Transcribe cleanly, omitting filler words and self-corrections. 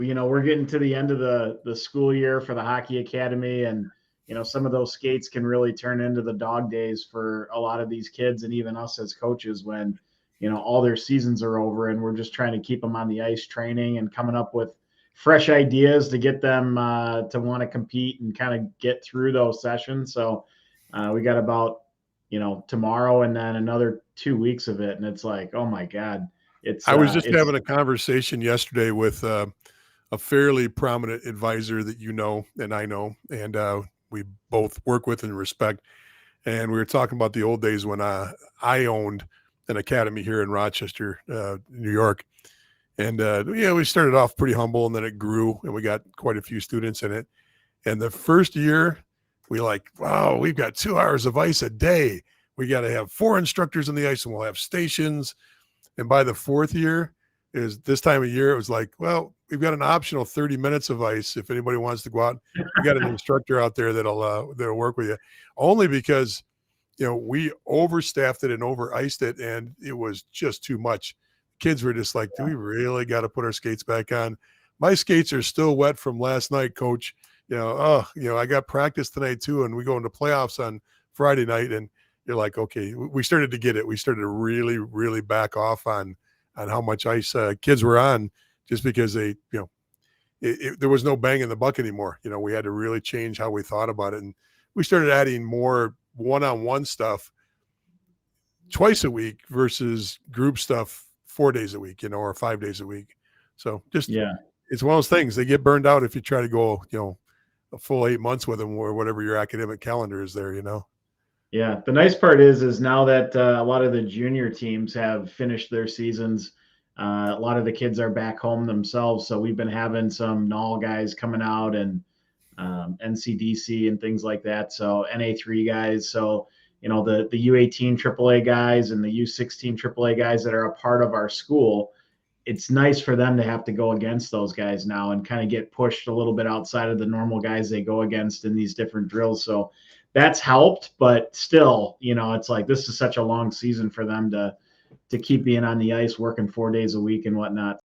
we're getting to the end of the school year for the hockey academy, and some of those skates can really turn into the dog days for a lot of these kids and even us as coaches when all their seasons are over, and we're just trying to keep them on the ice training and coming up with fresh ideas to get them to want to compete and kind of get through those sessions. So we got about tomorrow and then another 2 weeks of it, and it's like, oh my god. I was just having a conversation yesterday with a fairly prominent advisor that and I know, and we both work with and respect. And we were talking about the old days when I owned an academy here in Rochester, New York. And we started off pretty humble, and then it grew, and we got quite a few students in it. And the first year, wow, we've got 2 hours of ice a day. We got to have 4 instructors on the ice, and we'll have stations. And by the 4th year, is this time of year, it was like, well, we've got an optional 30 minutes of ice. If anybody wants to go out, we got an instructor out there that'll work with you. Only because, we overstaffed it and over-iced it, and it was just too much. Kids were just like, do we really got to put our skates back on? My skates are still wet from last night, coach. I got practice tonight too, and we go into playoffs on Friday night, and you're like, okay, we started to get it. We started to really, really back off on how much ice kids were on, just because they, there was no bang in the buck anymore. We had to really change how we thought about it. And we started adding more one-on-one stuff twice a week versus group stuff 4 days a week, or 5 days a week. So it's one of those things. They get burned out if you try to go, a full 8 months with them, or whatever your academic calendar is there, Yeah. The nice part is now that a lot of the junior teams have finished their seasons, a lot of the kids are back home themselves. So we've been having some NAL guys coming out, and NCDC and things like that. So NA3 guys. So, the U18 AAA guys and the U16 AAA guys that are a part of our school, it's nice for them to have to go against those guys now and kind of get pushed a little bit outside of the normal guys they go against in these different drills. So that's helped, but still, it's like, this is such a long season for them to keep being on the ice, working 4 days a week and whatnot.